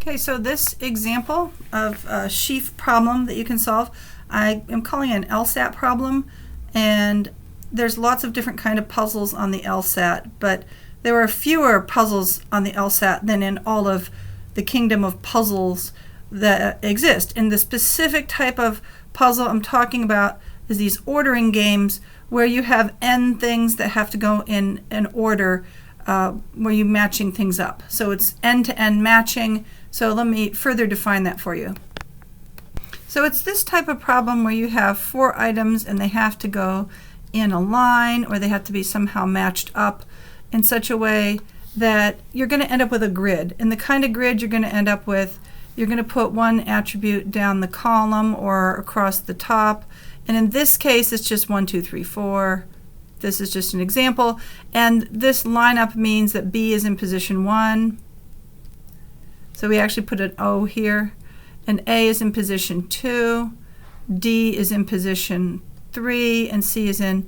Okay, so this example of a sheaf problem that you can solve, I am calling it an LSAT problem, and there's lots of different kind of puzzles on the LSAT, but there are fewer puzzles on the LSAT than in all of the kingdom of puzzles that exist. And the specific type of puzzle I'm talking about is these ordering games where you have n things that have to go in an order where you're matching things up. So it's end-to-end matching. So let me further define that for you. So it's this type of problem where you have 4 items and they have to go in a line, or they have to be somehow matched up in such a way that you're going to end up with a grid. And the kind of grid you're going to end up with, you're going to put one attribute down the column or across the top. And in this case, it's just 1, 2, 3, 4. This is just an example. And this lineup means that B is in position 1. So we actually put an O here. And A is in position 2. D is in position 3. And C is in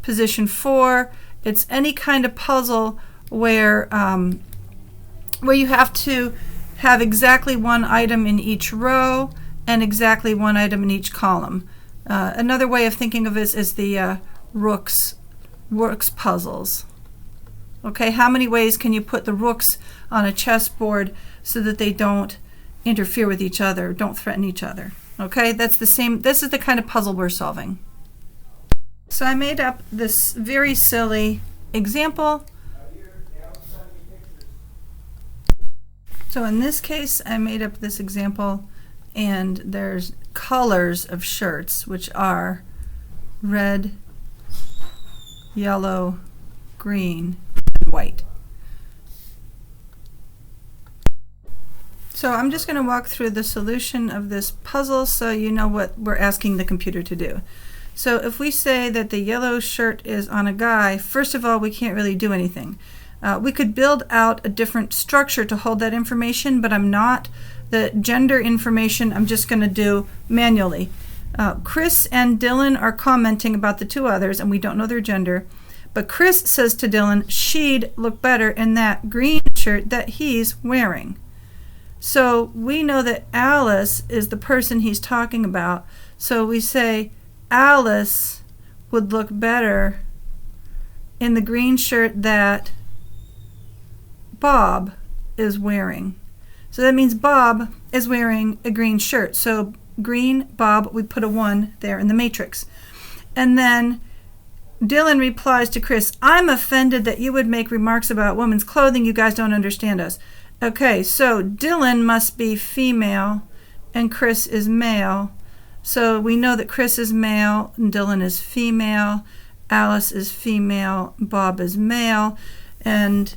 position 4. It's any kind of puzzle where you have to have exactly one item in each row and exactly one item in each column. Another way of thinking of this is the rooks puzzles. Okay, how many ways can you put the rooks on a chessboard so that they don't interfere with each other, don't threaten each other? Okay, that's the same. This is the kind of puzzle we're solving. So I made up this very silly example. So in this case, I made up this example, and there's colors of shirts, which are red, yellow, green, and white. So I'm just going to walk through the solution of this puzzle so you know what we're asking the computer to do. So if we say that the yellow shirt is on a guy, first of all, we can't really do anything. We could build out a different structure to hold that information, but I'm not. The gender information I'm just going to do manually. Chris and Dylan are commenting about the 2 others, and we don't know their gender. But Chris says to Dylan, she'd look better in that green shirt that he's wearing. So we know that Alice is the person he's talking about. So we say Alice would look better in the green shirt that Bob is wearing. So that means Bob is wearing a green shirt. So green, Bob, we put a 1 there in the matrix. And then Dylan replies to Chris, I'm offended that you would make remarks about women's clothing. You guys don't understand us. Okay, so Dylan must be female and Chris is male. So we know that Chris is male and Dylan is female. Alice is female, Bob is male. And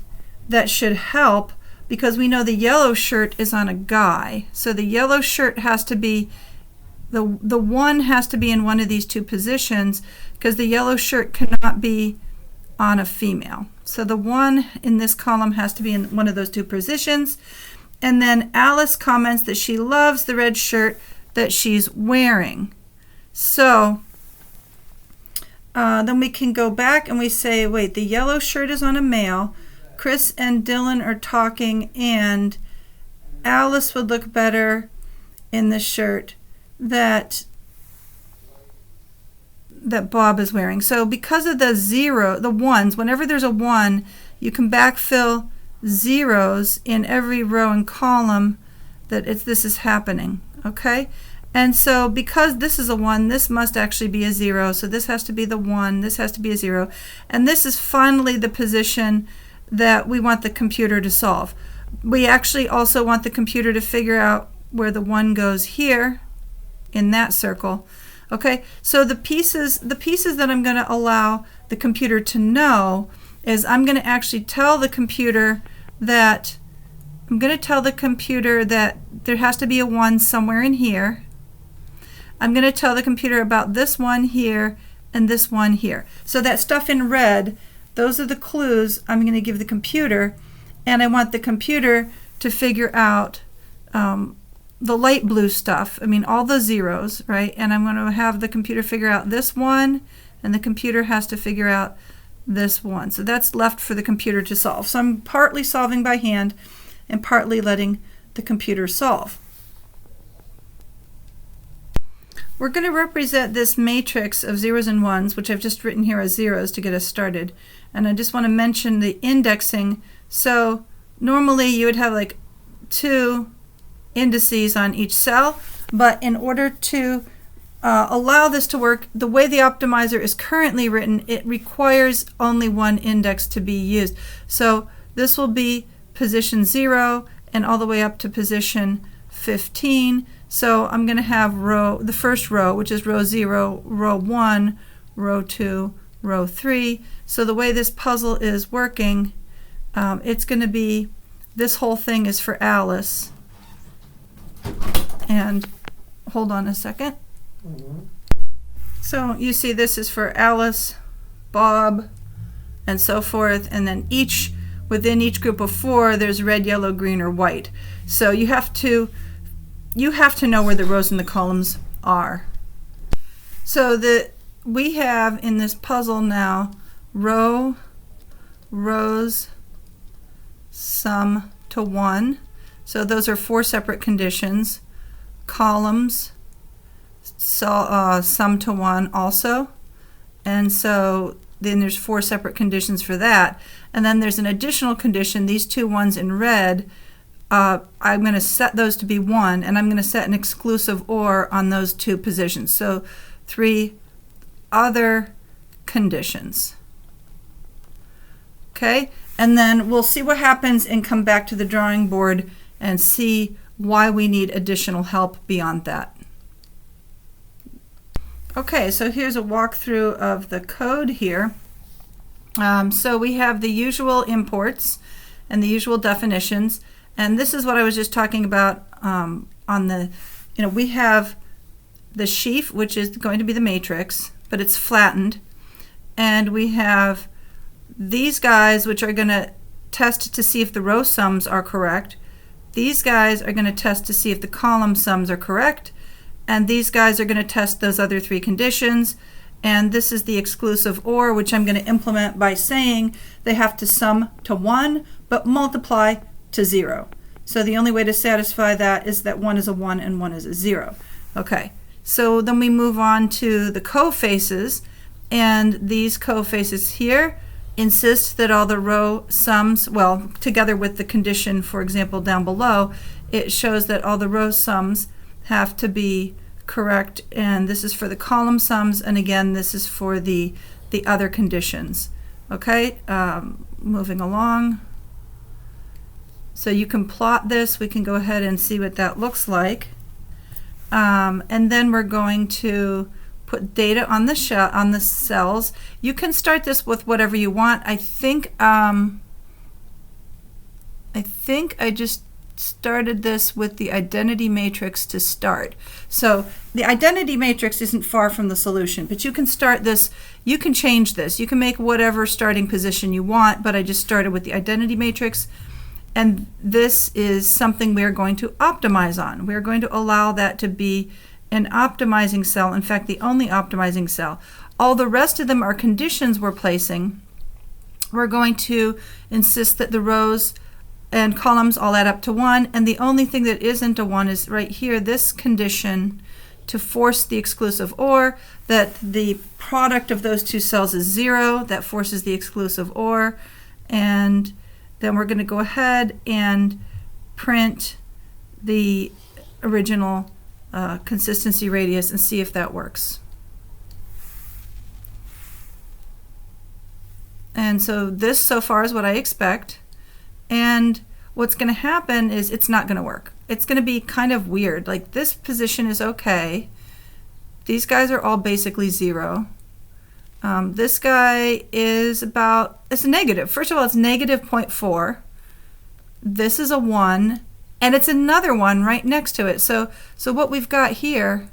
that should help because we know the yellow shirt is on a guy. So the yellow shirt has to be, the 1 has to be in one of these 2 positions because the yellow shirt cannot be on a female. So the 1 in this column has to be in one of those 2 positions. And then Alice comments that she loves the red shirt that she's wearing. So then we can go back and we say, wait, the yellow shirt is on a male. Chris and Dylan are talking, and Alice would look better in the shirt that Bob is wearing. So because of the 0, the 1s, whenever there's a 1, you can backfill 0s in every row and column that this is happening. Okay? And so because this is a 1, this must actually be a 0. So this has to be the 1, this has to be a 0. And this is finally the position that we want the computer to solve. We actually also want the computer to figure out where the 1 goes here in that circle. Okay, so the pieces that I'm going to allow the computer to know is I'm going to actually tell the computer that there has to be a 1 somewhere in here. I'm going to tell the computer about this 1 here and this 1 here. So that stuff in red, those are the clues I'm going to give the computer, and I want the computer to figure out the light blue stuff, all the 0s, right? And I'm going to have the computer figure out this 1, and the computer has to figure out this 1. So that's left for the computer to solve. So I'm partly solving by hand and partly letting the computer solve. We're going to represent this matrix of zeros and ones, which I've just written here as zeros to get us started. And I just want to mention the indexing. So normally you would have like 2 indices on each cell, but in order to allow this to work, the way the optimizer is currently written, it requires only 1 index to be used. So this will be position 0 and all the way up to position 15. So I'm going to have the first row, which is row 0, row 1, row 2, row 3. So the way this puzzle is working, it's going to be, this whole thing is for Alice. And hold on a second. So you see this is for Alice, Bob, and so forth. And then within each group of 4, there's red, yellow, green, or white. So you have to know where the rows and the columns are. So we have in this puzzle now rows sum to 1. So those are 4 separate conditions. Columns sum to 1 also. And so then there's 4 separate conditions for that. And then there's an additional condition, these 2 ones in red. I'm going to set those to be 1, and I'm going to set an exclusive OR on those 2 positions. So 3 other conditions. Okay, and then we'll see what happens and come back to the drawing board and see why we need additional help beyond that. Okay, so here's a walkthrough of the code here. So we have the usual imports and the usual definitions. And this is what I was just talking about on the, we have the sheaf, which is going to be the matrix, but it's flattened. And we have these guys, which are going to test to see if the row sums are correct. These guys are going to test to see if the column sums are correct. And these guys are going to test those other 3 conditions. And this is the exclusive OR, which I'm going to implement by saying they have to sum to 1, but multiply to 0. So the only way to satisfy that is that 1 is a 1 and 1 is a 0. Okay, so then we move on to the cofaces, and these cofaces here insist that all the row sums, well, together with the condition, for example, down below, it shows that all the row sums have to be correct, and this is for the column sums, and again, this is for the other conditions. Okay, moving along. So you can plot this. We can go ahead and see what that looks like. And then we're going to put data on the cells. You can start this with whatever you want. I think I just started this with the identity matrix to start. So the identity matrix isn't far from the solution, but you can start this, you can change this. You can make whatever starting position you want, but I just started with the identity matrix. And this is something we are going to optimize on. We are going to allow that to be an optimizing cell, in fact, the only optimizing cell. All the rest of them are conditions we're placing. We're going to insist that the rows and columns all add up to 1, and the only thing that isn't a 1 is right here, this condition to force the exclusive OR, that the product of those 2 cells is 0, that forces the exclusive OR, and then we're going to go ahead and print the original consistency radius and see if that works. And so this so far is what I expect. And what's going to happen is it's not going to work. It's going to be kind of weird. Like this position is okay. These guys are all basically 0. This guy is it's negative. First of all, it's negative 0.4. This is a 1, and it's another 1 right next to it. So what we've got here,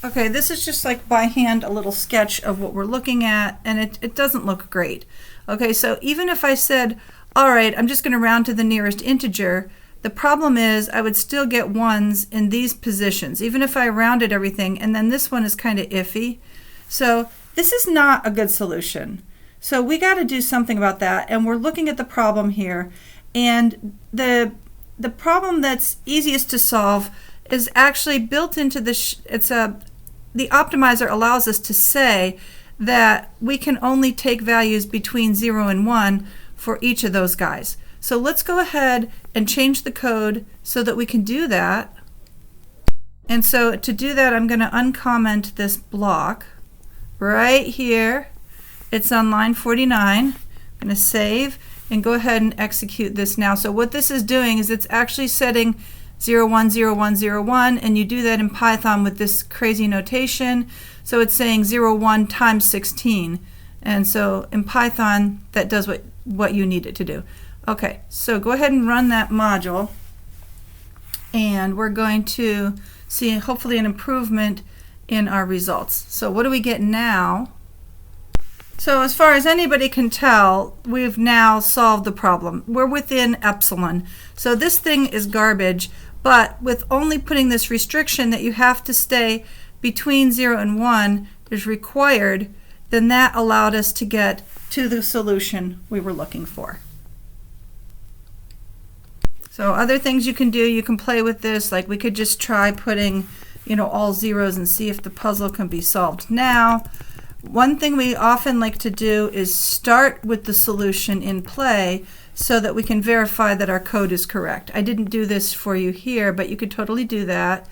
okay, this is just like by hand a little sketch of what we're looking at, and it doesn't look great. Okay, so even if I said, all right, I'm just going to round to the nearest integer, the problem is I would still get 1s in these positions, even if I rounded everything, and then this one is kind of iffy. So this is not a good solution. So we got to do something about that, and we're looking at the problem here, and the problem that's easiest to solve is actually built into the the optimizer allows us to say that we can only take values between 0 and 1 for each of those guys. So let's go ahead and change the code so that we can do that. And so to do that, I'm going to uncomment this block right here. It's on line 49. I'm going to save and go ahead and execute this now. So what this is doing is it's actually setting 0, 1, 0, 1, 0, 1, and you do that in Python with this crazy notation. So it's saying 0, 1 times 16. And so in Python, that does what you need it to do. Okay, so go ahead and run that module. And we're going to see hopefully an improvement in our results. So what do we get now? So as far as anybody can tell, we've now solved the problem. We're within epsilon. So this thing is garbage, but with only putting this restriction that you have to stay between 0 and 1 is required, then that allowed us to get to the solution we were looking for. So other things you can do, you can play with this, like we could just try putting, all zeros and see if the puzzle can be solved. Now, one thing we often like to do is start with the solution in play so that we can verify that our code is correct. I didn't do this for you here, but you could totally do that.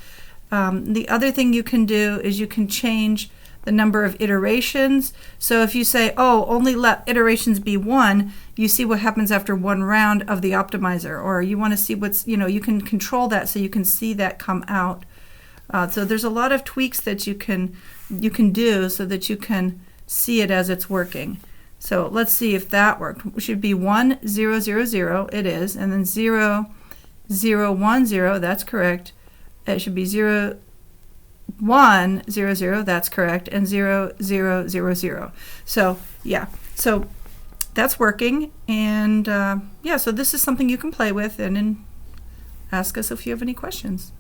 The other thing you can do is you can change the number of iterations. So if you say, oh, only let iterations be 1, you see what happens after 1 round of the optimizer. Or you want to see what's, you can control that so you can see that come out. So there's a lot of tweaks that you can do so that you can see it as it's working. So let's see if that worked. It should be 1, 0, 0, 0, it is, and then 0, 0, 1, 0, that's correct. It should be 0, 1, 0, 0, that's correct, and 0, 0, 0, 0. So yeah, so that's working, and yeah, so this is something you can play with and ask us if you have any questions.